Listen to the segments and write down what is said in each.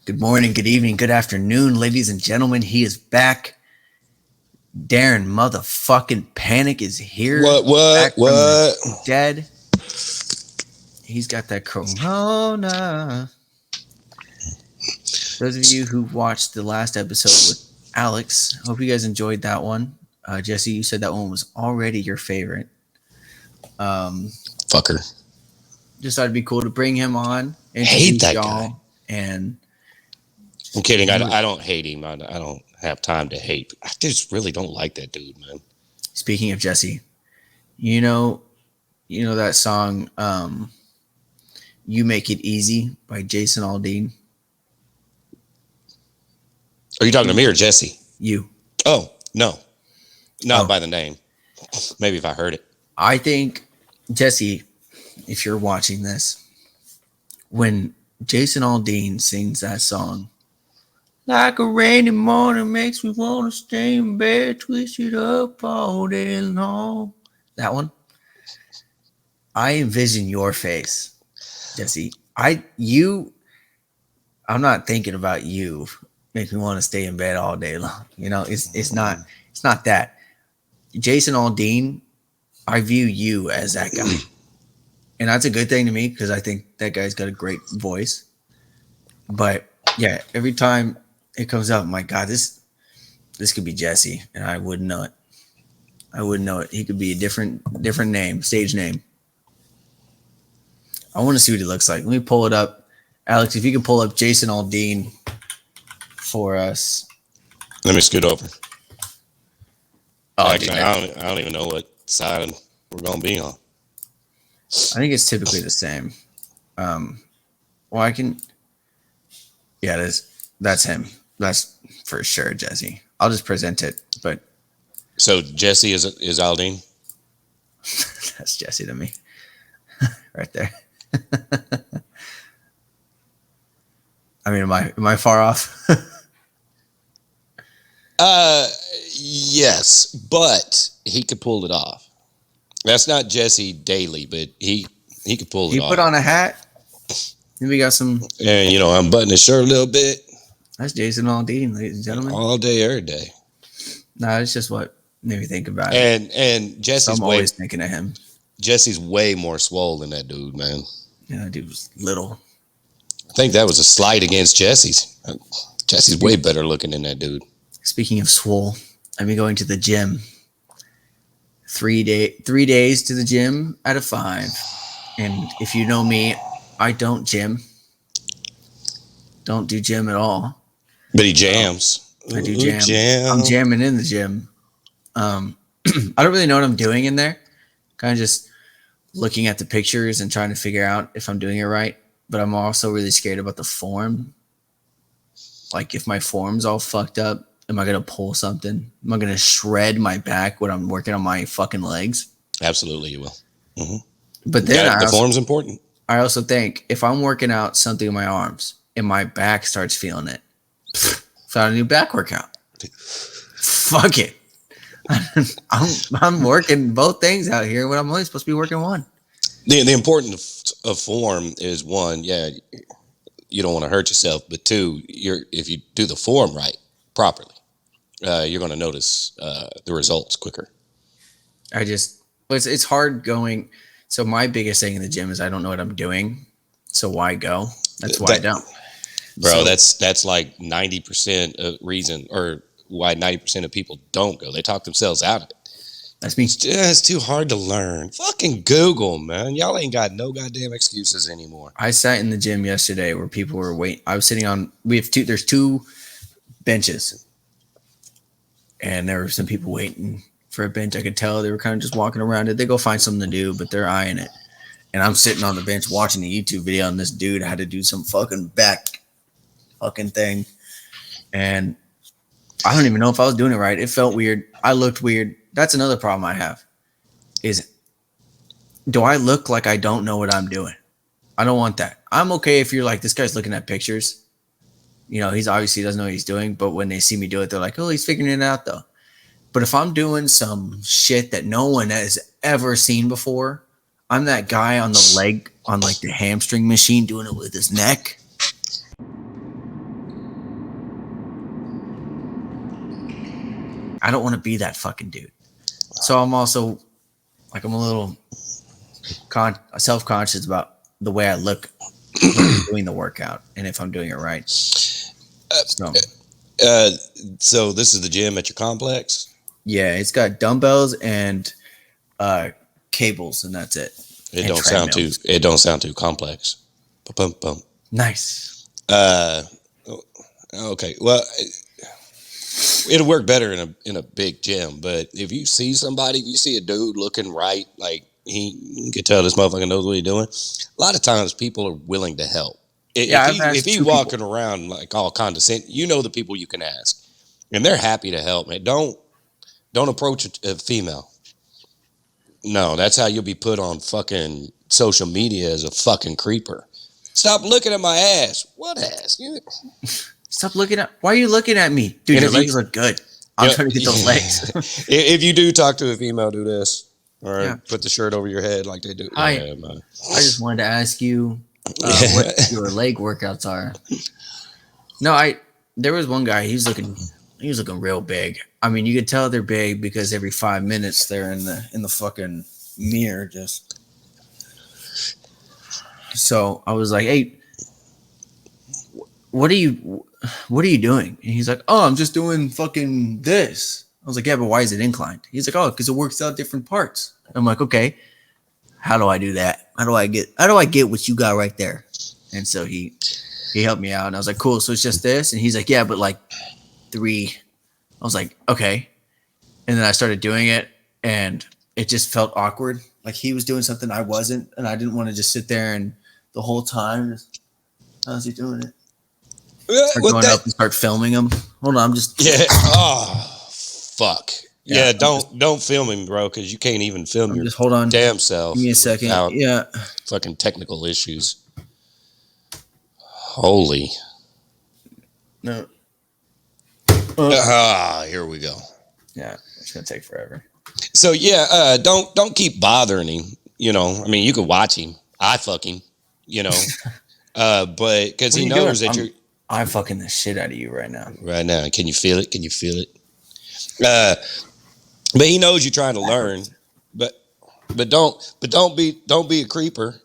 Good morning, good evening, good afternoon, ladies and gentlemen. He is back. Darren motherfucking Panic is here. What? From the dead. He's got that corona. Those of you who watched the last episode with Alex, hope you guys enjoyed that one. Jesse, you said that one was already your favorite. Fucker. Just thought it'd be cool to bring him on. Hate that guy. And I'm kidding. I don't hate him. I don't have time to hate. I just really don't like that dude, man. Speaking of Jesse, you know that song, "You Make It Easy" by Jason Aldean. Are you talking to me or Jesse? You. Oh, no. Not by the name. Maybe if I heard it. I think, Jesse, if you're watching this, when Jason Aldean sings that song, like a rainy morning makes me want to stay in bed, twist it up all day long. That one. I envision your face, Jesse. I'm not thinking about you. Make me want to stay in bed all day long. You know, it's not that. Jason Aldean, I view you as that guy. And that's a good thing to me because I think that guy's got a great voice. But yeah, every time it comes up, I'm like, God, this could be Jesse, and I wouldn't know it. I wouldn't know it. He could be a different name, stage name. I want to see what he looks like. Let me pull it up. Alex, if you can pull up Jason Aldean for us. Let me scoot over. Oh, actually, I don't even know what side we're going to be on. I think it's typically the same. Well, I can. Yeah, that's him. That's for sure, Jesse. I'll just present it. But so Jesse is Aldean. That's Jesse to me, right there. I mean, am I far off? Yes, but he could pull it off. That's not Jesse Daly, but he could pull it off. He put on a hat. Then we got some. And I'm buttoning his shirt a little bit. That's Jason Aldean, ladies and gentlemen. All day, every day. No, it's just what made me think about it. And Jesse's always thinking of him. Jesse's way more swole than that dude, man. Yeah, that dude was little. I think that was a slight against Jesse's. Jesse's way better looking than that dude. Speaking of swole, I've been going to the gym. 3 days to the gym out of 5. And if you know me, I don't gym. Don't do gym at all. But he jams. I do jam. I'm jamming in the gym. I don't really know what I'm doing in there. Kind of just looking at the pictures and trying to figure out if I'm doing it right. But I'm also really scared about the form. Like if my form's all fucked up, am I going to pull something? Am I going to shred my back when I'm working on my fucking legs? Absolutely, you will. Mm-hmm. But then the form's important. I also think if I'm working out something in my arms and my back starts feeling it, found a new back workout. Fuck it. I'm working both things out here when I'm only supposed to be working one. The importance of form is one, you don't want to hurt yourself, but two, if you do the form right, properly, you're going to notice the results quicker. It's hard going. So my biggest thing in the gym is I don't know what I'm doing. So why go? That's why I don't. Bro, that's like 90% of reason, or why 90% of people don't go. They talk themselves out of it. That's me. It's too hard to learn. Fucking Google, man. Y'all ain't got no goddamn excuses anymore. I sat in the gym yesterday where people were waiting. I was sitting on. There's 2 benches, and there were some people waiting for a bench. I could tell they were kind of just walking around it. They go find something to do, but they're eyeing it. And I'm sitting on the bench watching a YouTube video, and this dude had to do some fucking back fucking thing. And I don't even know if I was doing it right. It felt weird. I looked weird. That's another problem I have is, do I look like I don't know what I'm doing? I don't want that. I'm okay if you're like, this guy's looking at pictures. You know, he's obviously doesn't know what he's doing, but when they see me do it, they're like, oh, he's figuring it out though. But if I'm doing some shit that no one has ever seen before, I'm that guy on the leg, on like the hamstring machine doing it with his neck. I don't want to be that fucking dude. So I'm also like, I'm a little self-conscious about the way I look when I'm doing the workout and if I'm doing it right. So Uh, so this is the gym at your complex. yeah, it's got dumbbells and cables, and that's it. It And don't sound too. treadmills. It don't sound too complex. Bum, bum. Nice. Uh, okay. Well, it'll work better in a big gym. But if you see somebody, if you see a dude looking right, like you can tell this motherfucker knows what he's doing. A lot of times, people are willing to help. Yeah, I've If asked he two people. walking around like all condescending, you know the people you can ask, and they're happy to help. Man, don't approach a female. No, that's how you'll be put on fucking social media as a fucking creeper. Stop looking at my ass. What ass? Stop looking at. Why are you looking at me, dude? And Your if you- legs look good. I'm trying to get those legs. If you do talk to a female, do this or Yeah. put the shirt over your head like they do. Hi. Yeah, man. I just wanted to ask you what your leg workouts are. No, there was one guy. He was looking real big. I mean, you could tell they're big because every 5 minutes they're in the fucking mirror just. So I was like, hey, what are you doing? And he's like, oh, I'm just doing fucking this. I was like, yeah, but why is it inclined? He's like, oh, because it works out different parts. I'm like, okay, how do I do that? How do I get what you got right there? And so he helped me out, and I was like, cool. So it's just this, and he's like, yeah, but like 3. I was like, okay. And then I started doing it, and it just felt awkward. Like he was doing something I wasn't, and I didn't want to just sit there and the whole time, just, how's he doing it? Start going up and start filming him. Hold on, I'm just Oh, fuck. Yeah, don't film him, bro, because you can't even film your hold on. damn self. Give me a second. Yeah. Fucking technical issues. Holy. No. Here we go. Yeah, it's gonna take forever. So yeah, don't keep bothering him. You know, I mean, you could watch him. I fuck him. You know, but because he knows that you're. I'm fucking the shit out of you right now. Right now, can you feel it? Can you feel it? But he knows you're trying to learn. But don't be a creeper.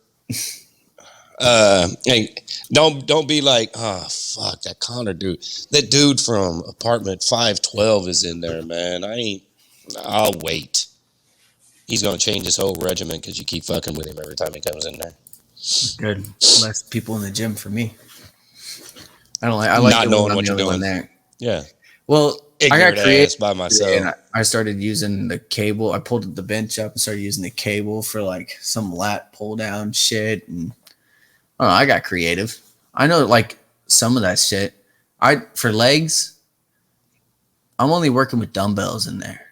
Hey, don't be like, oh fuck, that Connor dude. That dude from apartment 512 is in there, man. I'll wait. He's gonna change his whole regimen because you keep fucking with him every time he comes in there. Good. Less people in the gym for me. I like not knowing what you're doing there. Yeah. Well, Ignorant I got ass by myself. And I started using the cable. I pulled the bench up and started using the cable for like some lat pull down shit. And I don't know, I got creative. I know like some of that shit. For legs, I'm only working with dumbbells in there.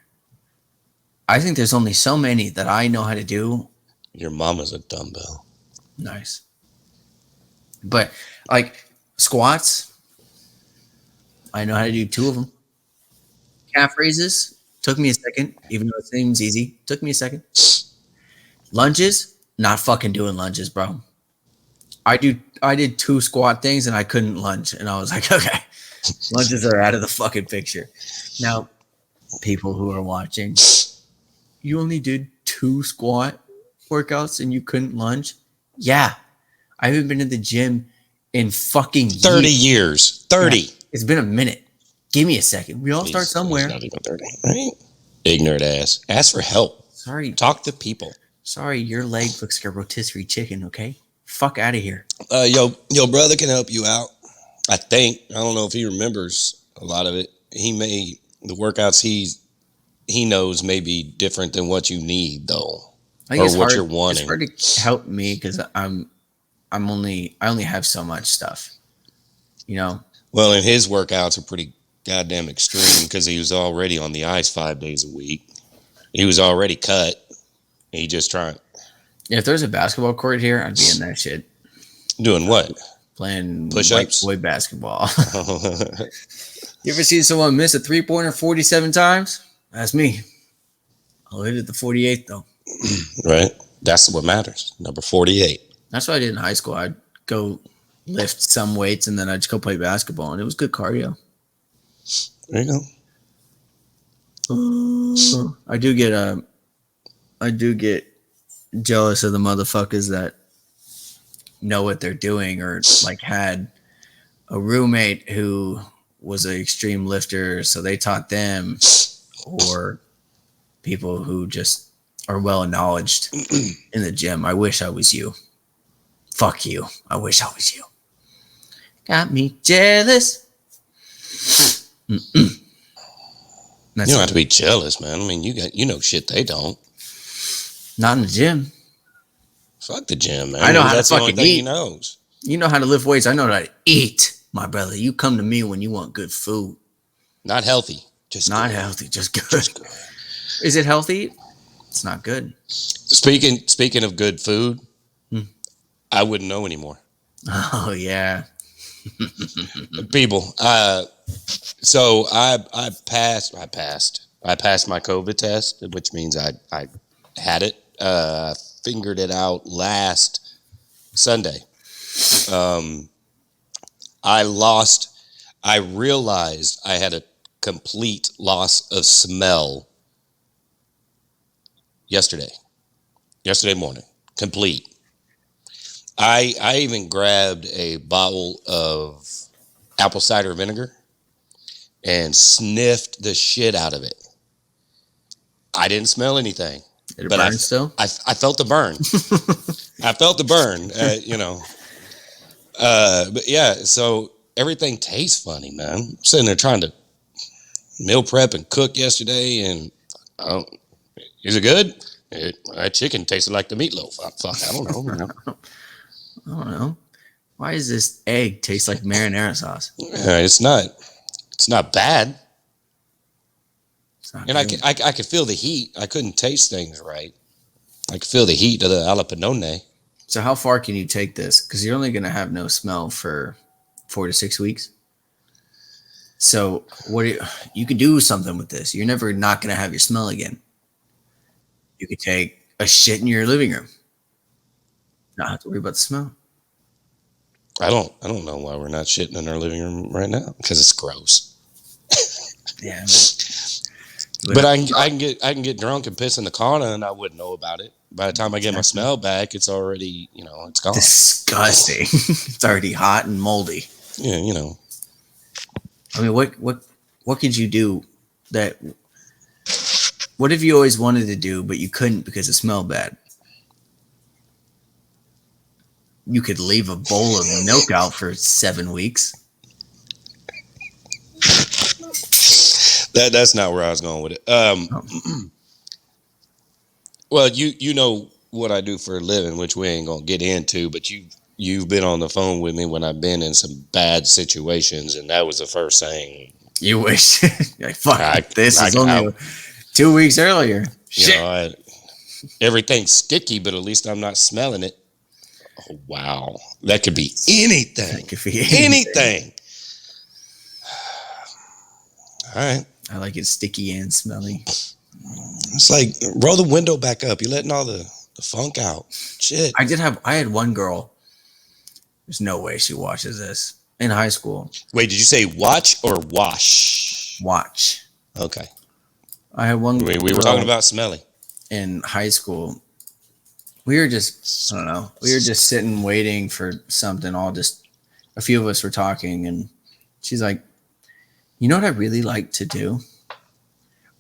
I think there's only so many that I know how to do. Your mama's a dumbbell. Nice. But like squats, I know how to do 2 of them. Calf raises took me a second, even though it seems easy. Took me a second. Lunges, not fucking doing lunges, bro. I did 2 squat things and I couldn't lunge, and I was like, okay, lunges are out of the fucking picture. Now, people who are watching, you only did 2 squat workouts and you couldn't lunge? Yeah, I haven't been to the gym in fucking 30 years. 30. Yeah, it's been a minute. Give me a second. We all start somewhere. He's not even 30, right? Ignorant ass. Ask for help. Sorry. Talk to people. Sorry, your leg looks like a rotisserie chicken, okay? Fuck out of here. Your brother can help you out. I think. I don't know if he remembers a lot of it. The workouts he knows may be different than what you need, though. I think or what you're wanting. It's hard to help me because I only have so much stuff, you know. Well, and his workouts are pretty goddamn extreme because he was already on the ice 5 days a week. He was already cut. He just trying. If there's a basketball court here, I'd be in that shit. Doing what? Playing push-ups, white boy basketball. You ever seen someone miss a 3-pointer 47 times? That's me. I'll hit it the 48th though. Right. That's what matters. Number 48. That's what I did in high school. I'd go lift some weights and then I'd just go play basketball, and it was good cardio. There you go. I do get jealous of the motherfuckers that know what they're doing, or like had a roommate who was an extreme lifter, so they taught them, or people who just are well knowledged in the gym. I wish I was you. Fuck you. I wish I was you. Got me jealous. You don't have to be jealous, man. I mean, you know shit they don't. Not in the gym. Fuck the gym, man. I know how that's to the only fucking thing eat. he knows. You know how to lift weights. I know how to eat, my brother. You come to me when you want good food. Not healthy. Just not good. Healthy. Just good. Is it healthy? It's not good. Speaking of good food, I wouldn't know anymore. Oh yeah. People. So I passed my COVID test, which means I had it. Figured it out last Sunday. I realized I had a complete loss of smell yesterday morning. Complete. I even grabbed a bottle of apple cider vinegar and sniffed the shit out of it. I didn't smell anything. Did it burn still? I felt the burn. I felt the burn, but yeah, so everything tastes funny, man. I'm sitting there trying to meal prep and cook yesterday, and is it good? That chicken tasted like the meatloaf. Fuck, I don't know. I don't know. Why does this egg taste like marinara sauce? It's not bad. It's not and good. I could feel the heat. I couldn't taste things right. I could feel the heat of the jalapeno. So how far can you take this? Because you're only going to have no smell for 4 to 6 weeks. So you could do something with this. You're never not going to have your smell again. You could take a shit in your living room. Not have to worry about the smell. I don't know why we're not shitting in our living room right now, because it's gross. Yeah. But I can get drunk and piss in the corner, and I wouldn't know about it. By the time I get my smell back, it's already, it's gone. Disgusting. It's already hot and moldy. Yeah, I mean, what could you do that? What have you always wanted to do, but you couldn't because it smelled bad? You could leave a bowl of milk out for 7 weeks. That's not where I was going with it. Well, you know what I do for a living, which we ain't gonna get into, but you've been on the phone with me when I've been in some bad situations, and that was the first thing. You wish. Like, fuck, this is only 2 weeks earlier. Shit. Everything's sticky, but at least I'm not smelling it. Oh, wow. That could be anything. That could be anything. All right. I like it sticky and smelly. It's like, roll the window back up. You're letting all the funk out. Shit. I had one girl. There's no way she watches this. In high school. Wait, did you say watch or wash? Watch. Okay. I had one. We were talking about smelly. In high school. We were just, I don't know. We were just sitting waiting for something. A few of us were talking, and she's like, you know what I really like to do?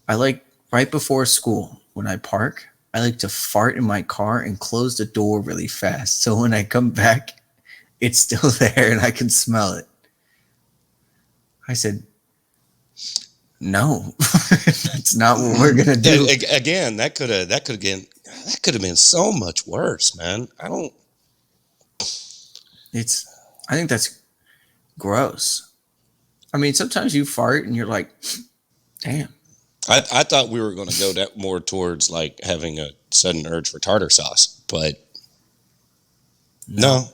I like right before school when I park, I like to fart in my car and close the door really fast. So when I come back, it's still there and I can smell it. I said, no, that's not what we're going to do. Again, that could have been so much worse, man. I think that's gross. I mean, sometimes you fart and you're like, damn. I thought we were going to go that more towards like having a sudden urge for tartar sauce, but no.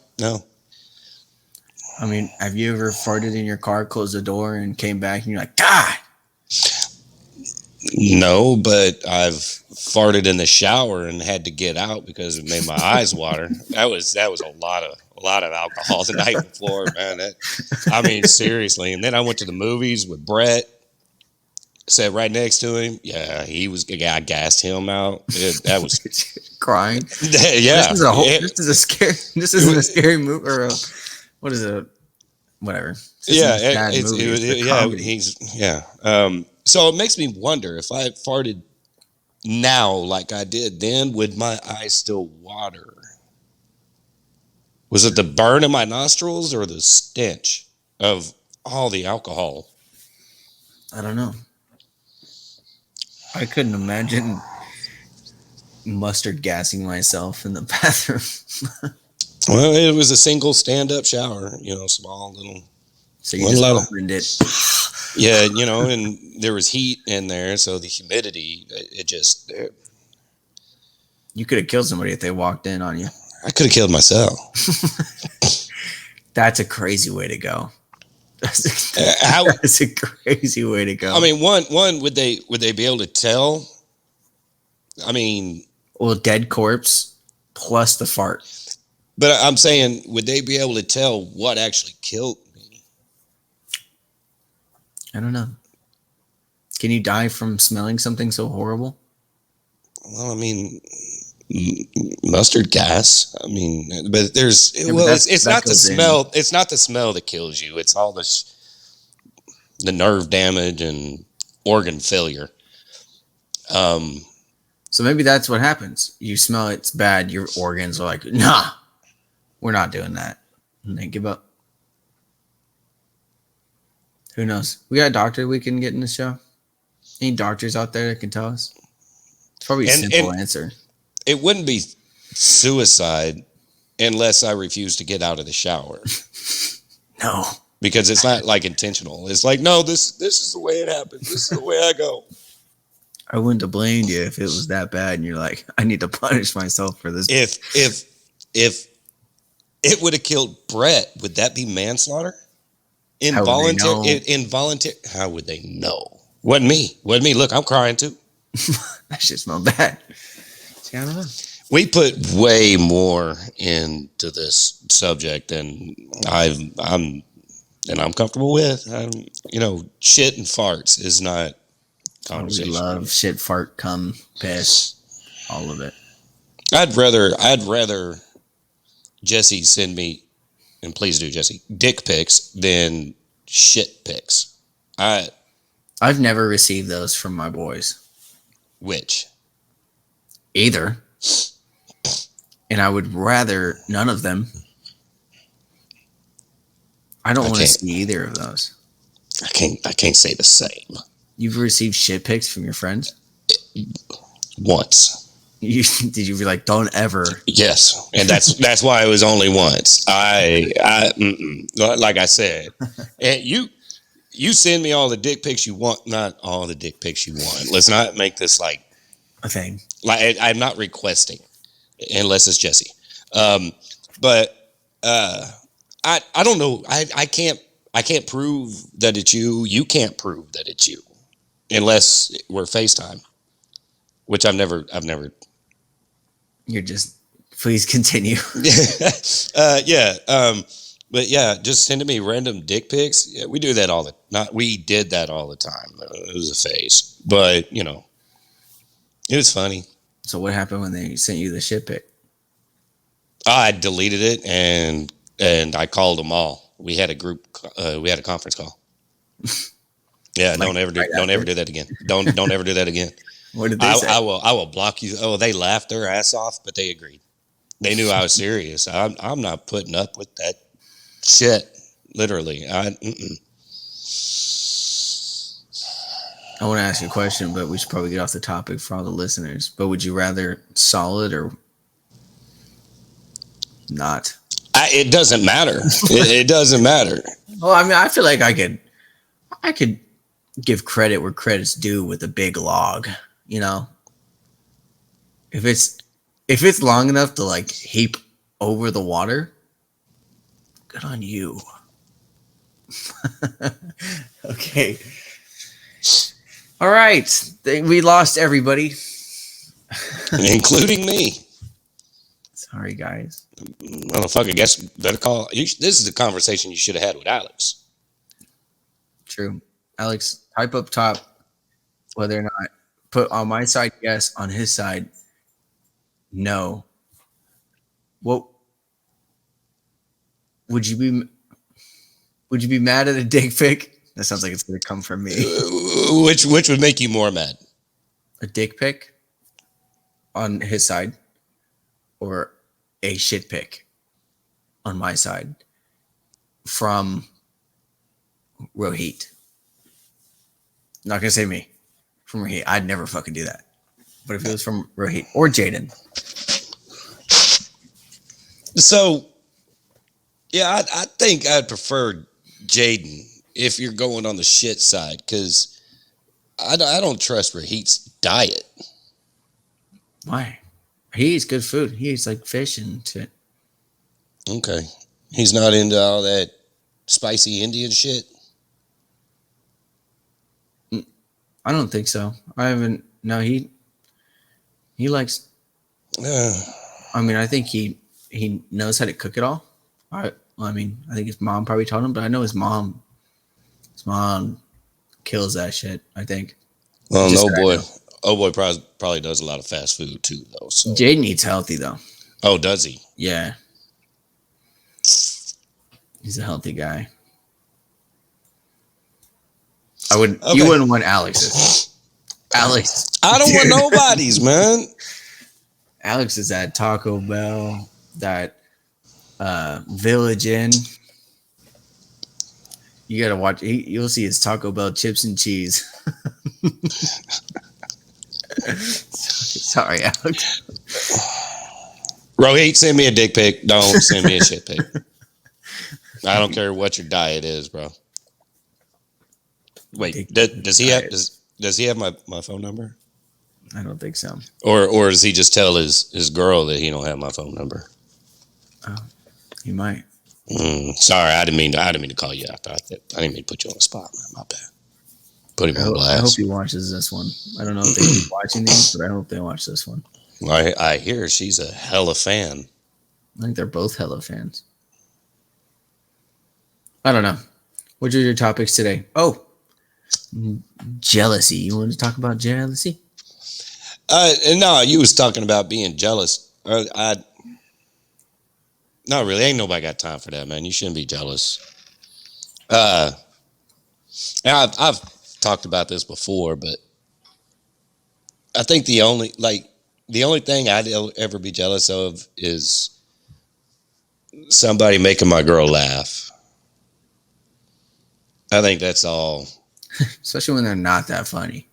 I mean, have you ever farted in your car, closed the door, and came back and you're like, God? No, but I've farted in the shower and had to get out because it made my eyes water. That was a lot of alcohol the night before, man. I mean, seriously. And then I went to the movies with Brett. Sat right next to him. Yeah, he was. Yeah, I gassed him out. That was. Crying. Yeah. This is a scary. This isn't a scary movie or what is it? Whatever. This isn't Yeah, a sad movie. It's a yeah, comedy. yeah. So it makes me wonder if I farted now like I did then, would my eyes still water? Was it the burn in my nostrils or the stench of all the alcohol? I don't know. I couldn't imagine mustard gassing myself in the bathroom. Well, it was a single stand-up shower, small little. So you One just lot of, opened it. yeah, and there was heat in there, so the humidity, You could have killed somebody if they walked in on you. I could have killed myself. That's a crazy way to go. That's a crazy way to go. I mean, one would they be able to tell? I mean, well, dead corpse plus the fart. But I'm saying, would they be able to tell what actually killed me? I don't know. Can you die from smelling something so horrible? Well, I mean, mustard gas. I mean, but there's it's not the smell. It's not the smell that kills you. It's all the nerve damage and organ failure. So maybe that's what happens. You smell it's bad. Your organs are like, nah, we're not doing that, and they give up. Who knows? We got a doctor we can get in the show. Any doctors out there that can tell us? It's probably a simple answer. It wouldn't be suicide unless I refuse to get out of the shower. No. Because it's not like intentional. It's like, no, this is the way it happens. This is the way I go. I wouldn't have blamed you if it was that bad and you're like, I need to punish myself for this. If it would have killed Brett, would that be manslaughter? Involuntary. How would they know? Wasn't me. Look, I'm crying too. That shit smelled bad. See, I don't know. We put way more into this subject than I'm comfortable with. Shit and farts is not conversation. We love shit, fart, cum, piss, all of it. I'd rather Jesse send me, and please do, Jesse, dick pics than shit pics. I've never received those from my boys. Which? Either. And I would rather none of them. I don't want to see either of those. I can't say the same. You've received shit pics from your friends? Once. Did you be like, don't ever? Yes, and that's why it was only once. Like I said, and you send me all the dick pics you want, not all the dick pics you want. Let's not make this like a thing. Like I'm not requesting, unless it's Jesse. But I don't know. I can't prove that it's you. You can't prove that it's you, unless we're FaceTime, which I've never. You're just, please continue. Yeah. But yeah, just sending me random dick pics. Yeah, we do that we did that all the time. It was a phase, but it was funny. So what happened when they sent you the shit pic? I deleted it and I called them all. We had a conference call. Yeah, don't ever do that again. Don't ever do that again. What did they say? I will block you. Oh, they laughed their ass off, but they agreed. They knew I was serious. I'm not putting up with that shit. Literally. I want to ask you a question, but we should probably get off the topic for all the listeners. But would you rather solid or not? It doesn't matter. It doesn't matter. Well, I mean, I feel like I could give credit where credit's due with a big log. If it's long enough to like heap over the water, good on you. Okay. All right. We lost everybody. Including me. Sorry, guys. Motherfucker, guess better call. This is the conversation you should have had with Alex. True. Alex, type up top whether or not put on my side, yes. On his side, no. What would you be? Would you be mad at a dick pic? That sounds like it's gonna come from me. Which would make you more mad? A dick pic on his side, or a shit pic on my side from Rohit. Not gonna say me. From Rohit, I'd never fucking do that. But if it was from Rohit or Jaden, So yeah, I think I'd prefer Jaden if you're going on the shit side because I don't trust Rahit's diet. why? He eats good food. He eats like fish and shit. Okay, he's not into all that spicy Indian shit. I don't think so. I haven't. No, he likes. Uh, I mean, I think he knows how to cook it all. I mean, I think his mom probably taught him, but I know his mom kills that shit. I think. well, Just no that I boy, know. oh boy, probably does a lot of fast food too, though. So, Jaden eats healthy though. oh, does he? Yeah, he's a healthy guy. I would. Okay. You wouldn't want Alex's. Alex. I don't want Dude. nobody's, man. Alex is at Taco Bell, that Village Inn. You gotta watch. You'll see his Taco Bell chips and cheese. Sorry, Alex. Rohit, send me a dick pic. Don't send me a shit pic. I don't care what your diet is, bro. Wait, does he have does he have my phone number? I don't think so. Or does he just tell his girl that he don't have my phone number? Oh, he might. Sorry, I didn't mean to call you out. I didn't mean to put you on the spot, man. My bad. Put him on I hope blast. he watches this one. I don't know if they keep watching these, but I hope they watch this one. I hear she's a hella fan. I think they're both hella fans. I don't know. What are your topics today? Oh, jealousy. You want to talk about jealousy? No, you was talking about being jealous. Not really. Ain't nobody got time for that, man. You shouldn't be jealous. And I've talked about this before, but I think the only thing I'd ever be jealous of is somebody making my girl laugh. I think that's all. Especially when they're not that funny.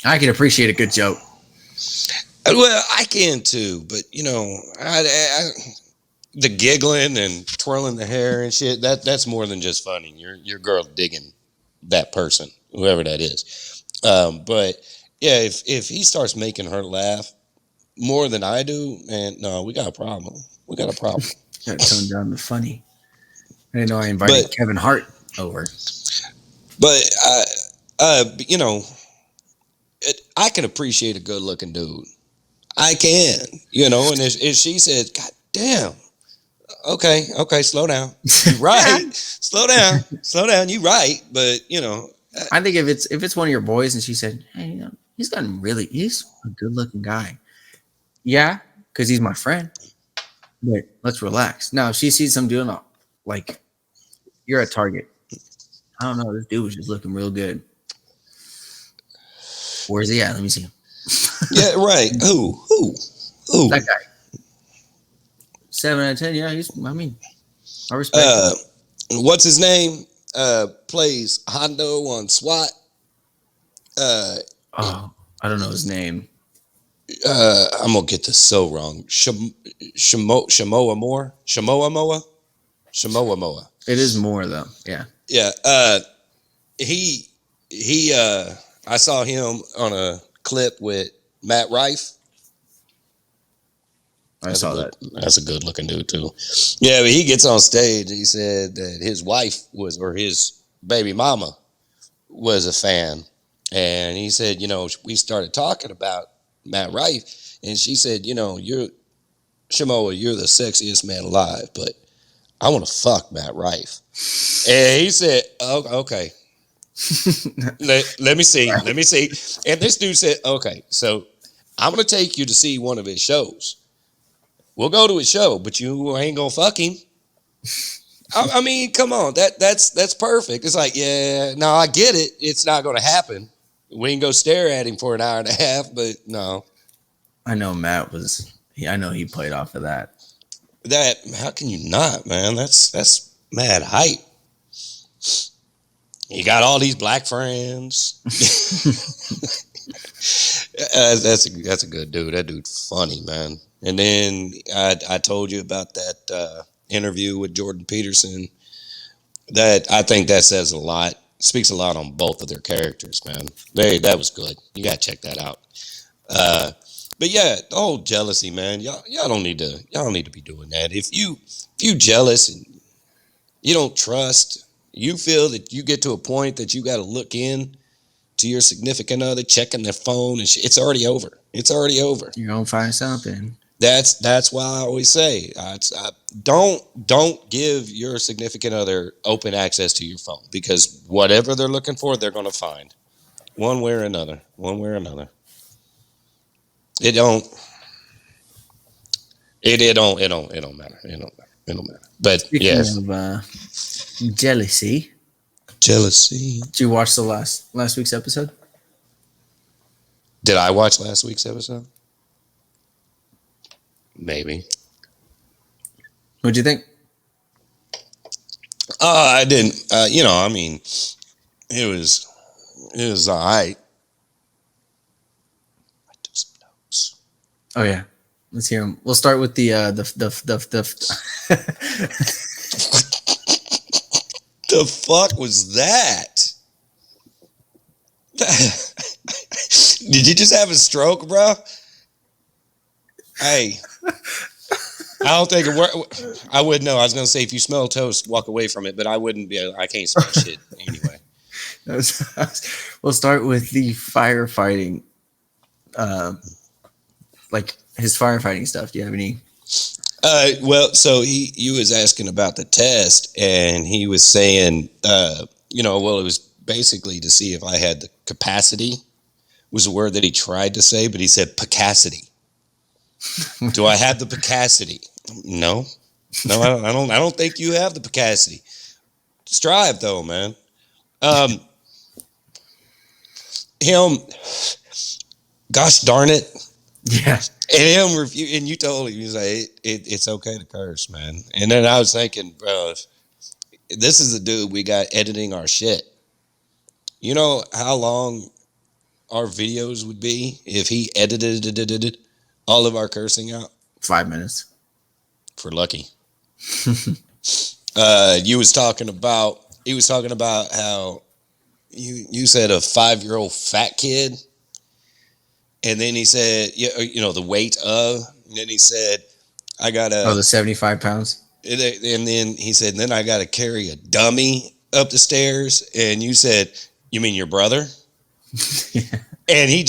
I can appreciate a good joke. Well, I can too, but you know, the giggling and twirling the hair and shit, that's more than just funny. Your girl digging that person, whoever that is. But yeah, if he starts making her laugh more than I do, man, no, we got a problem. We got a problem. Got to tone down the funny. I didn't know I invited Kevin Hart over. But you know, I can appreciate a good looking dude. I can, you know, and if she says, "God damn," okay, slow down. You right, slow down. You right, but you know, I think if it's one of your boys and she said, "Hey, you know, he's a good looking guy." Yeah, because he's my friend. But let's relax. Now, if she sees some dude like you're at Target. I don't know. This dude was just looking real good. Where's he at? Let me see him. yeah, right. Who? That guy. 7 out of 10. Yeah, I respect him. What's his name? Plays Hondo on SWAT. Oh, I don't know his name. I'm gonna get this so wrong. Shamoa Moa. It is more though. Yeah. Yeah. He I saw him on a clip with Matt Rife. I saw that. That's a good looking dude too. Yeah, but he gets on stage. He said that his wife or his baby mama was a fan, and he said, you know, we started talking about Matt Rife, and she said, you know, you're the sexiest man alive, but I want to fuck Matt Rife. And he said, oh, okay. Let me see. Let me see. And this dude said, okay, so I'm going to take you to see one of his shows. We'll go to his show, but you ain't going to fuck him. I mean, come on. That's perfect. It's like, yeah, no, I get it. It's not going to happen. We can go stare at him for an hour and a half, but no. I know Matt was. I know he played off of that. That, how can you not, man? That's mad hype. You got all these black friends. That's a good dude. That dude's funny, man. And then I told you about that interview with Jordan Peterson. That I think that says a lot. Speaks a lot on both of their characters, man. That was good. You gotta check that out. Uh, but yeah, the whole jealousy, man. Y'all don't need to be doing that. If you jealous and you don't trust, you feel that you get to a point that you got to look in to your significant other, checking their phone, and it's already over. It's already over. You're gonna find something. That's why I always say, don't give your significant other open access to your phone, because whatever they're looking for, they're going to find one way or another. One way or another. It don't. It don't matter. It don't matter. But Speaking yes, of jealousy, jealousy. did you watch the last week's episode? Did I watch last week's episode? Maybe. What'd you think? I didn't. I mean, it was all right. I took some notes. Oh yeah, let's hear him. We'll start with the The fuck was that? Did you just have a stroke, bro? Hey, I don't think it worked. I would know. I was gonna say, if you smell toast, walk away from it, but I wouldn't be. I can't smell shit anyway. We'll start with the firefighting, like his firefighting stuff. Do you have any? Well, so he was asking about the test, and he was saying, well, it was basically to see if I had the capacity. Was a word that he tried to say, but he said pacacity. Do I have the pacacity? No, I don't think you have the pacacity. Strive though, man. Him, gosh darn it. Yeah. And him and you told him, you say it's okay to curse, man. And then I was thinking, bro, this is the dude we got editing our shit. You know how long our videos would be if he edited all of our cursing out? 5 minutes. For lucky. He was talking about how you said a 5-year-old fat kid. And then he said, the weight of, and then he said, I got the 75 pounds. And then he said, then I got to carry a dummy up the stairs. And you said, you mean your brother? Yeah. And he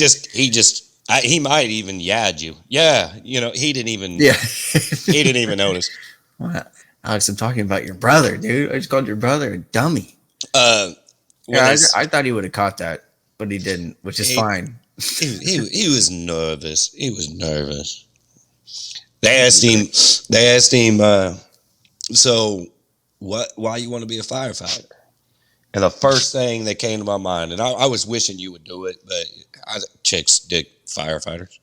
might even yad you. Yeah. He didn't even notice. What? Alex, I'm talking about your brother, dude. I just called your brother a dummy. I thought he would have caught that, but he didn't, which is fine. He was nervous. He was nervous. They asked him, so why you want to be a firefighter? And the first thing that came to my mind, and I was wishing you would do it, but chicks dig firefighters.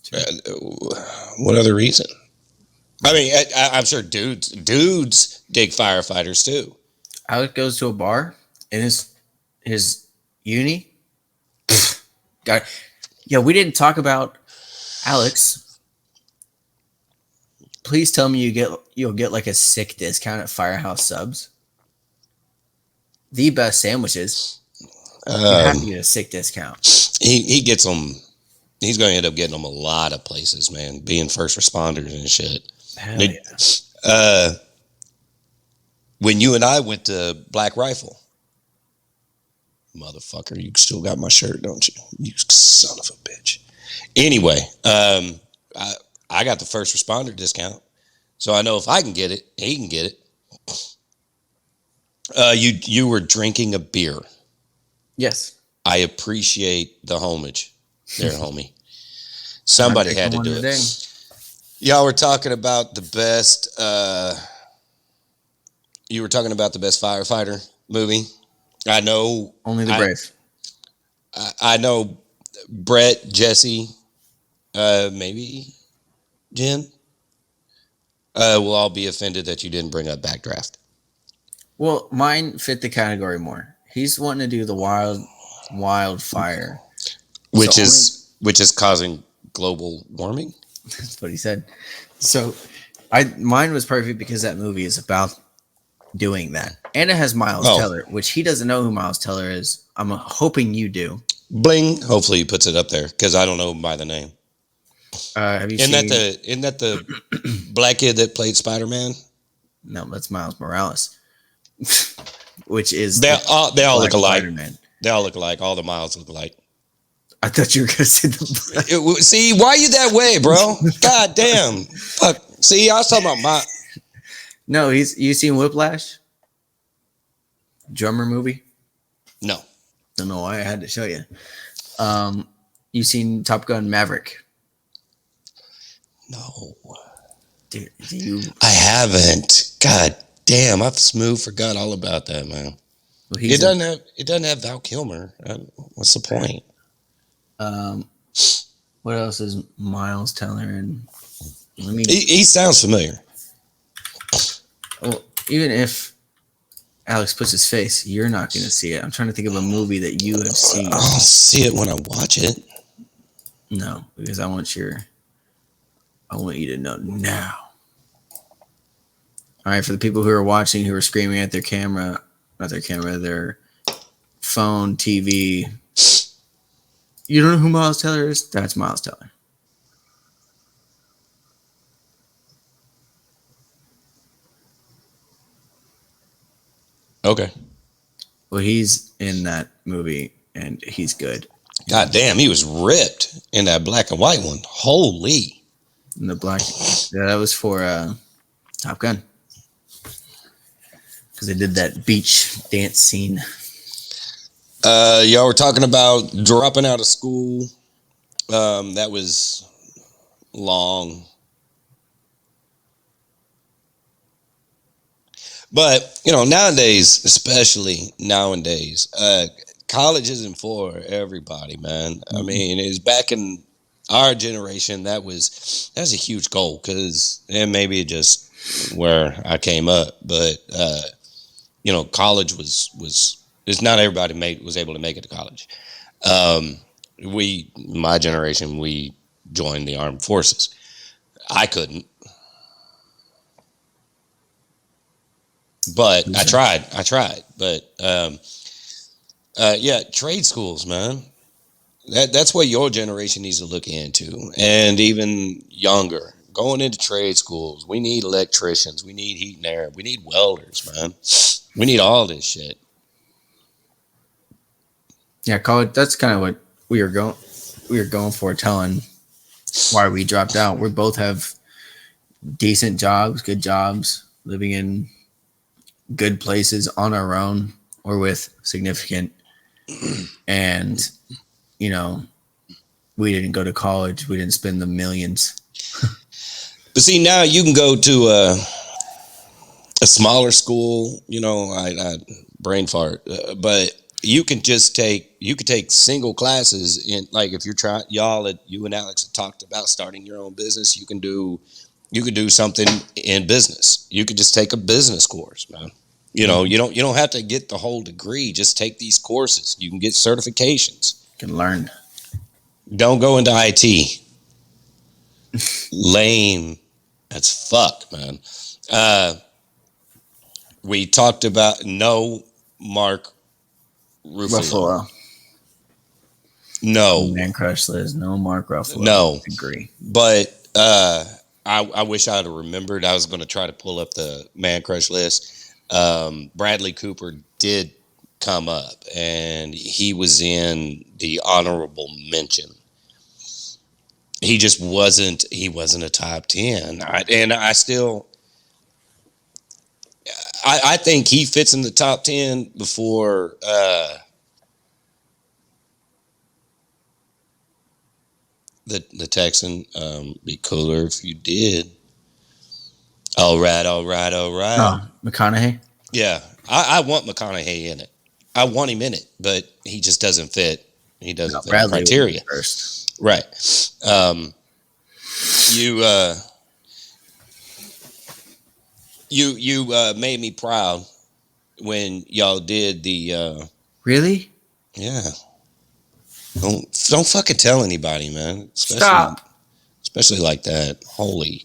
Sure. What other reason? I mean, I'm sure dudes dig firefighters too. Alex goes to a bar in his uni. God, yeah, we didn't talk about Alex. Please tell me you'll get like a sick discount at Firehouse Subs. The best sandwiches. You have to get a sick discount. He gets them. He's going to end up getting them a lot of places, man. Being first responders and shit. Hell yeah. When you and I went to Black Rifle, motherfucker, you still got my shirt, don't you? You son of a bitch. Anyway, I got the first responder discount, so I know if I can get it, he can get it. You were drinking a beer. Yes. I appreciate the homage there, homie. I'm Somebody had drinking to one do it. today. Y'all were talking about the best. You were talking about the best firefighter movie. I know. Only the I brave. I know. Brett, Jesse, maybe Jen. Will all be offended that you didn't bring up Backdraft, Well, mine fit the category more. He's wanting to do the wildfire. So only which is causing global warming. that's what he said. So I mine was perfect because that movie is about doing that. And it has Miles Oh, Teller, which he doesn't know who Miles Teller is. I'm hoping you do. bling. Hopefully he puts it up there because I don't know him by the name. Have you seen Isn't that the black kid that played Spider Man? No, that's Miles Morales, which is They the all look Black alike. Spider-Man. They all look alike. All the Miles look alike. I thought you were gonna say the Black. See, why you that way, bro? God damn. Fuck. See, I was talking about my. No, he's you seen Whiplash? Drummer movie? No. Don't know why I had to show you. You seen Top Gun Maverick? No. Do you? I haven't. God damn, I smooth forgot all about that, man. Well, he's in. It doesn't have Val Kilmer. What's the point? Um, what else is Miles Teller in? Let me. He sounds familiar. Well, even if Alex puts his face, you're not gonna see it. I'm trying to think of a movie that you have seen. I'll see it when I watch it. No, because I want you to know now. All right, for the people who are watching, who are screaming at their camera, not their camera, their phone, TV. You don't know who Miles Teller is? That's Miles Teller. Okay. Well, he's in that movie, and he's good. God damn, he was ripped in that black and white one. Holy. And the black, yeah, that was for Top Gun, because they did that beach dance scene. Y'all were talking about dropping out of school. That was long. But, nowadays, especially nowadays, college isn't for everybody, man. I mean, it's back in our generation, that's a huge goal because, and maybe it just where I came up, but, college it's not everybody was able to make it to college. My generation, we joined the armed forces. I couldn't, but I tried, but yeah, trade schools, man. That's what your generation needs to look into, and even younger, going into trade schools. We need electricians. We need heat and air. We need welders, man. We need all this shit. Yeah, college. That's kind of what we were going. We were going for, telling why we dropped out. We both have decent jobs, good jobs, living in good places on our own or with significant. And, you know, we didn't go to college. We didn't spend the millions. But see, now you can go to a smaller school. I brain fart, but you can take single classes in, like, if you're trying, you and Alex have talked about starting your own business. You can do something in business. You could just take a business course, man. You don't have to get the whole degree. Just take these courses. You can get certifications. Can learn. Don't go into IT. Lame as fuck, man. We talked about no Mark Ruffalo. Ruffalo. No, Man Crush Liz. No Mark Ruffalo. no. Agree. But I wish I'd have remembered. I was going to try to pull up the man crush list. Bradley Cooper did come up, and he was in the honorable mention. He just wasn't. He wasn't a top 10. I think he fits in the top 10 before the Texan. Be cooler if you did. All right, all right, all right. Oh, McConaughey. Yeah, I want McConaughey in it. I want him in it, but he just doesn't fit. He No, doesn't fit the Bradley would be criteria. first. Right. You you made me proud when y'all did the Really? yeah. Don't fucking tell anybody, man. Stop. Especially like that. Holy.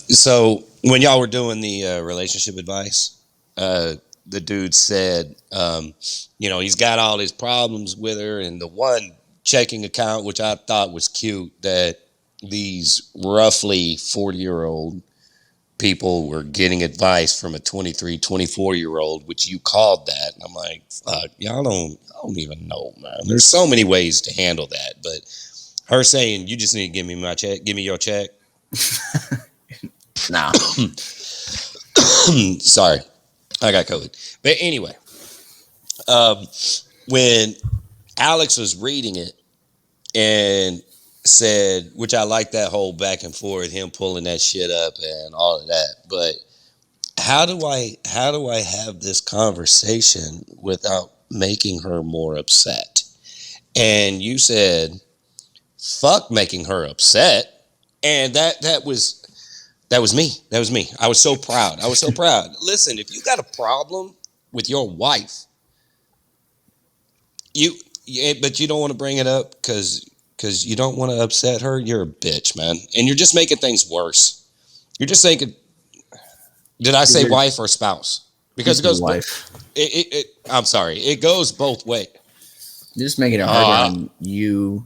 So when y'all were doing the relationship advice, the dude said, he's got all his problems with her, and the one checking account, which I thought was cute, that these roughly 40-year-old people were getting advice from a 23, 24-year-old, which you called that. And I'm like, fuck, y'all don't even know, man. There's so many ways to handle that. But her saying, you just need to give me my check, give me your check. No. Sorry, I got COVID. But anyway, when Alex was reading it and said, which I like that whole back and forth, him pulling that shit up and all of that. But how do I have this conversation without making her more upset? And you said, fuck making her upset. And that was me. That was me. I was so proud. Listen, if you got a problem with your wife, but you don't want to bring it up because you don't want to upset her, you're a bitch, man. And you're just making things worse. You're just thinking, did I say wife or spouse? Because it goes wife. I'm sorry. It goes both ways. You're just making it harder on you.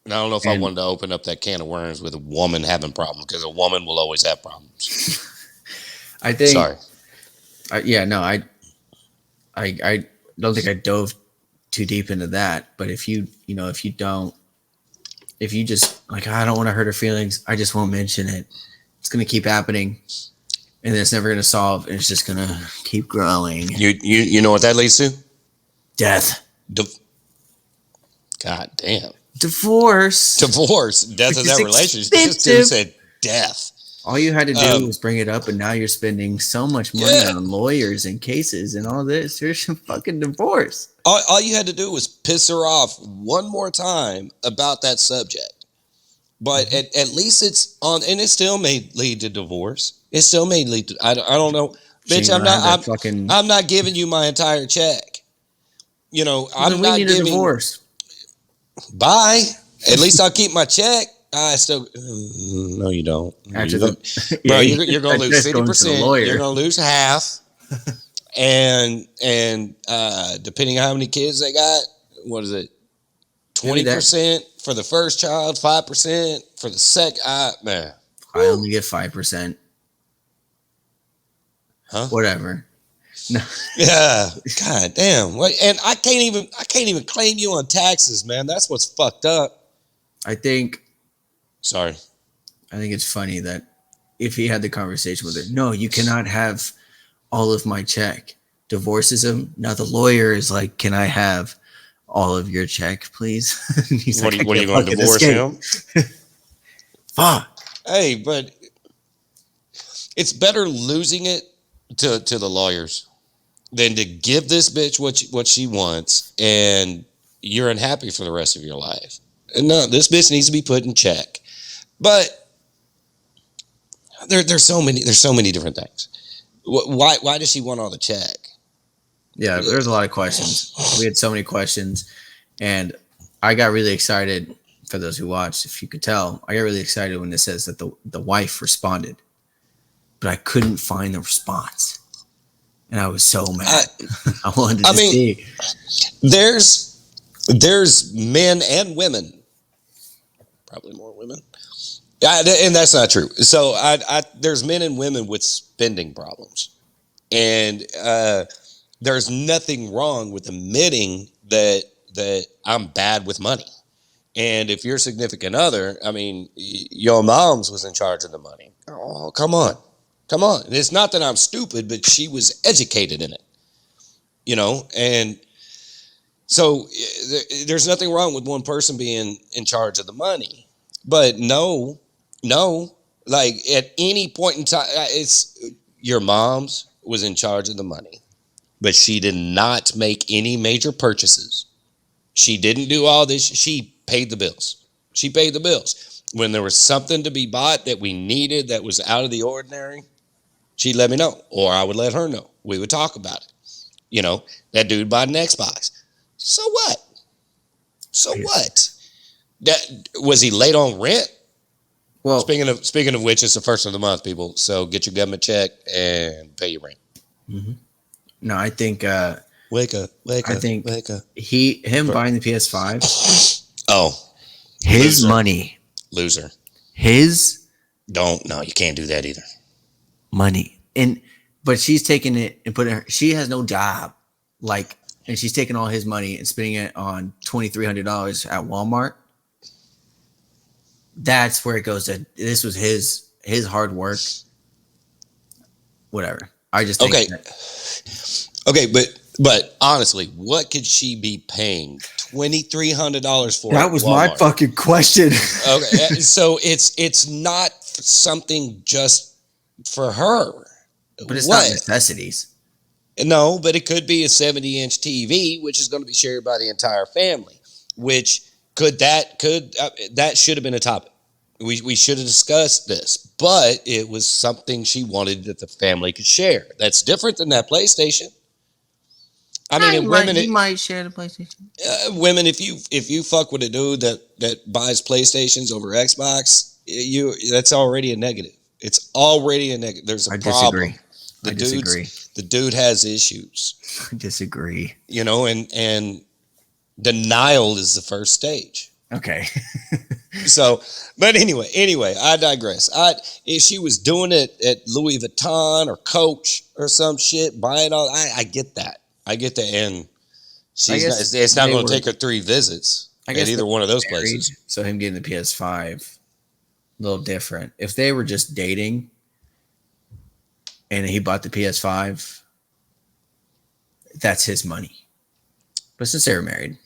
I don't know if I wanted to open up that can of worms with a woman having problems, because a woman will always have problems. I think. Sorry. I don't think I dove too deep into that. But if you just like, I don't want to hurt her feelings, I just won't mention it. It's gonna keep happening, and it's never gonna solve. And it's just gonna keep growing. You know what that leads to? Death. God damn. Divorce. Death of that relationship. This dude said death. All you had to do was bring it up, and now you're spending so much money on lawyers and cases and all this. Here's some fucking divorce. All you had to do was piss her off one more time about that subject. But at least it's on, and it still may lead to divorce. It still may lead to, I don't know. Bitch, I'm not giving you my entire check. I'm not giving. Divorce. Bye. At least I'll keep my check. I still no, you don't. You're going to lose 50%. You're going to lose half, and depending on how many kids they got, what is it? 20% for the first child, 5% for the second. Man, I only get 5%. Huh? Whatever. No. Yeah. God damn. And I can't even claim you on taxes, man. That's what's fucked up. I think it's funny that if he had the conversation with her, no, you cannot have all of my check. Divorces him. Now the lawyer is like, can I have all of your check, please? He's what are you going to divorce him? Fuck. Hey, but it's better losing it to the lawyers than to give this bitch what she wants, and you're unhappy for the rest of your life. And no, this bitch needs to be put in check. But there's so many different things. Why does she want all the check? Yeah, there's a lot of questions. We had so many questions, and I got really excited. For those who watched, if you could tell, I got really excited when it says that the wife responded, but I couldn't find the response. And I was so mad. I wanted to see. There's men and women, probably more women, and that's not true. So there's men and women with spending problems, and there's nothing wrong with admitting that I'm bad with money. And if your significant other, I mean, your mom's was in charge of the money. Oh, come on. Come on. It's not that I'm stupid, but she was educated in it, and so there's nothing wrong with one person being in charge of the money. But no, like at any point in time, it's your mom's was in charge of the money, but she did not make any major purchases. She didn't do all this. She paid the bills. She paid the bills. When there was something to be bought that we needed that was out of the ordinary, she'd let me know, or I would let her know. We would talk about it. That dude bought an Xbox. So what? So what? That was he late on rent? Well, Speaking of which, it's the first of the month, people. So get your government check and pay your rent. mm-hmm. No, I think Wake up, I think wake up. him buying the PS5. Oh, His loser. money. Loser. His No, you can't do that either. money. But she's taking it and putting she has no job. And she's taking all his money and spending it on $2,300 at Walmart. That's where it goes to. This was his hard work. Whatever. I just think Okay, but honestly, what could she be paying $2,300 for? That was my fucking question. Okay, so it's not something just for her. But it's not necessities. No, but it could be a 70-inch TV, which is going to be shared by the entire family. Which that should have been a topic. We should have discussed this, but it was something she wanted that the family could share. That's different than that PlayStation. I mean, you might share the PlayStation. Women, if you fuck with a dude that buys PlayStations over Xbox, that's already a negative. It's already a negative. There's a problem. Disagree. The dude has issues. I disagree. And denial is the first stage. Okay. So, but anyway, I digress. If she was doing it at Louis Vuitton or Coach or some shit, buying all, I get that. And it's not going to take her 3 visits at either one of those places. So him getting the PS5, a little different. If they were just dating and he bought the PS5, that's his money. But since they were married.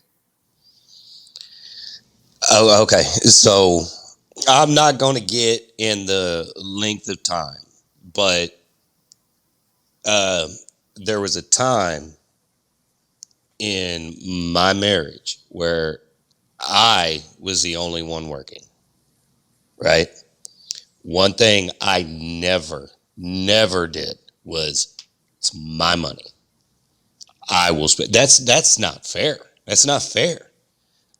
Oh, okay. So I'm not going to get in the length of time, but there was a time in my marriage where I was the only one working, right? One thing I never did was, it's my money. I will spend. That's not fair. That's not fair.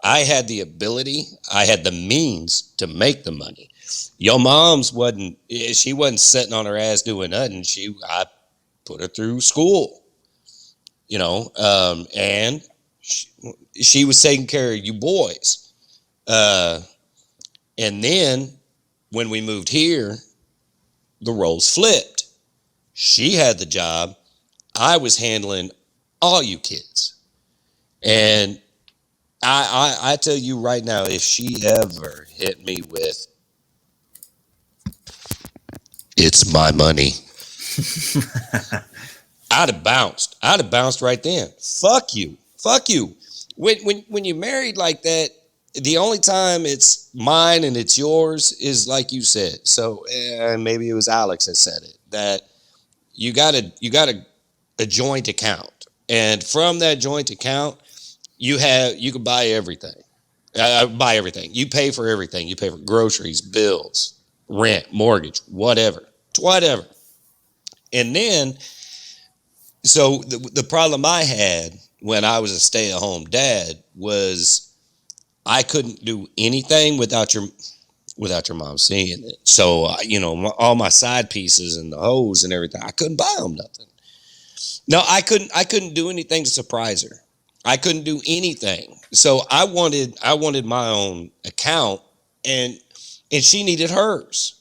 I had the ability, I had the means to make the money. Your mom's she wasn't sitting on her ass doing nothing. I put her through school, and she was taking care of you boys. And then when we moved here, the roles flipped. She had the job. I was handling all you kids. And I tell you right now, if she ever hit me with, it's my money, I'd have bounced. I'd have bounced right then. Fuck you. When you're married like that, the only time it's mine and it's yours is like you said. So maybe it was Alex that said it, that you got a joint account, and from that joint account, you can buy everything. Buy everything. You pay for everything. You pay for groceries, bills, rent, mortgage, whatever. And then, so the problem I had when I was a stay-at-home dad was I couldn't do anything without your mom seeing it. So, all my side pieces and the hose and everything, I couldn't buy them nothing. No, I couldn't do anything to surprise her. I couldn't do anything. So I wanted my own account, and she needed hers.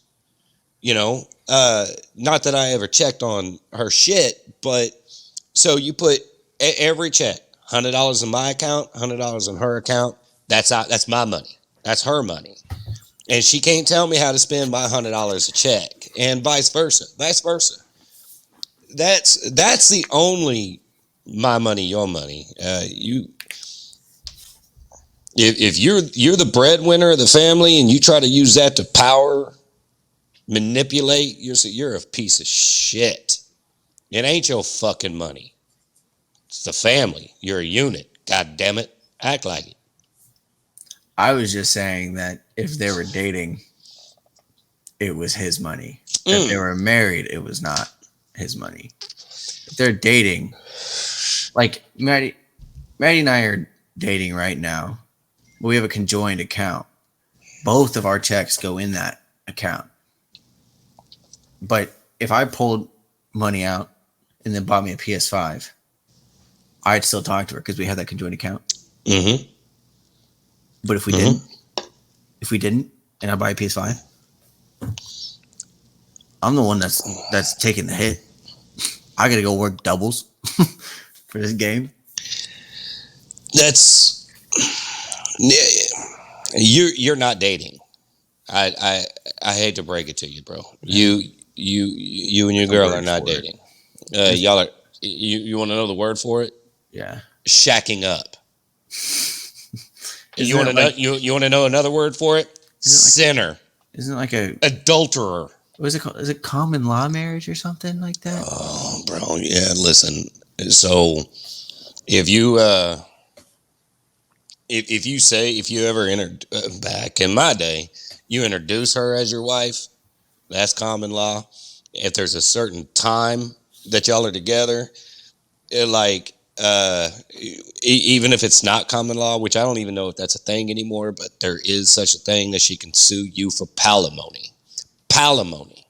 Not that I ever checked on her shit, but so you put every check, $100 in my account, $100 in her account. That's my money. That's her money. And she can't tell me how to spend my $100 a check. and vice versa. That's the only my money, your money. If you're the breadwinner of the family and you try to use that to power manipulate, you're a piece of shit. It ain't your fucking money. It's the family. You're a unit. God damn it. Act like it. I was just saying that if they were dating, it was his money. If they were married, it was not his money. If they're dating, like Maddie and I are dating right now. We have a conjoined account. Both of our checks go in that account. But if I pulled money out and then bought me a PS5, I'd still talk to her because we have that conjoined account. Mm-hmm. But if we didn't, and I buy a PS5, I'm the one that's taking the hit. I gotta go work doubles for this game. That's you're not dating. I hate to break it to you, bro. You and your girl are not dating. Y'all are. You want to know the word for it? Yeah. Shacking up. You want to know? You want to know another word for it? Sinner. Isn't it like a adulterer? What is it called? Is it common law marriage or something like that? Oh, bro. Yeah. Listen. So, if you if you ever entered back in my day, you introduce her as your wife, that's common law. If there's a certain time that y'all are together, even if it's not common law, which I don't even know if that's a thing anymore, but there is such a thing that she can sue you for palimony. Palimony.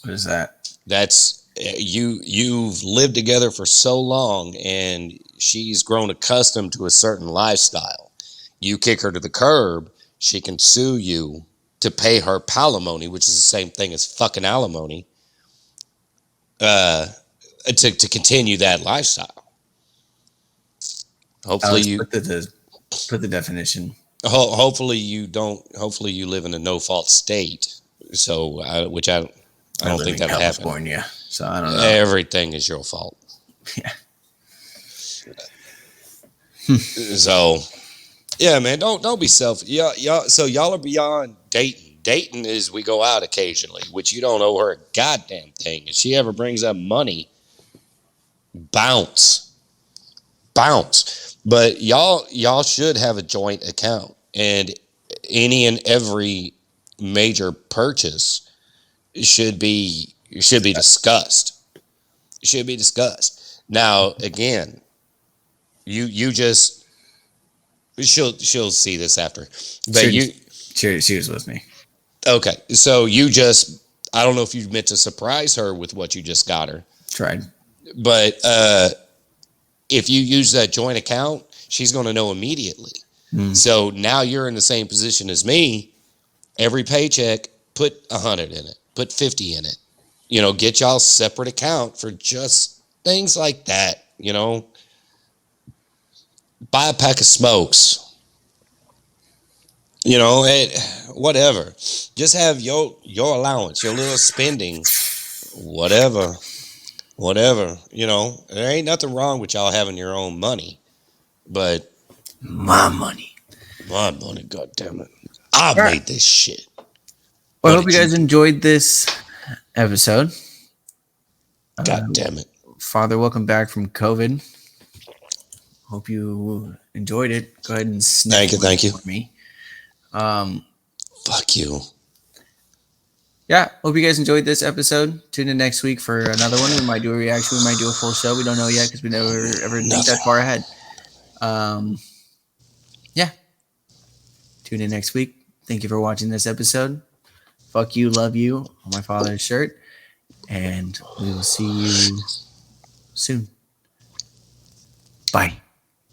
What is that? That's you've lived together for so long and she's grown accustomed to a certain lifestyle. You kick her to the curb, she can sue you to pay her palimony, which is the same thing as fucking alimony, to continue that lifestyle. Hopefully you put the definition. Hopefully you don't. Hopefully you live in a no-fault state. So, I don't think that'll happen. California, so I don't know. Everything is your fault. Yeah. So, yeah, man, don't be selfish. So y'all are beyond dating. Dating is we go out occasionally, which you don't owe her a goddamn thing. If she ever brings up money, bounce. But y'all should have a joint account, and any and every major purchase should be discussed. Should be discussed. Now, again, you just she'll see this after, but she was with me. Okay, so I don't know if you meant to surprise her with what you just got her. Tried, but if you use that joint account, she's going to know immediately. So now you're in the same position as me. Every paycheck, put 100 in it, put 50 in it. Get y'all separate account for just things like that. Buy a pack of smokes. Whatever. Just have your allowance, your little spending, whatever. There ain't nothing wrong with y'all having your own money, but my money, God damn it, I made this shit. Well, I hope you guys enjoyed this episode. God damn it, Father, welcome back from COVID. Hope you enjoyed it. Go ahead and thank you for me. Fuck you. Yeah, hope you guys enjoyed this episode. Tune in next week for another one. We might do a reaction. We might do a full show. We don't know yet because we never ever think that far ahead. Yeah. Tune in next week. Thank you for watching this episode. Fuck you, love you on my father's shirt. And we will see you soon. Bye.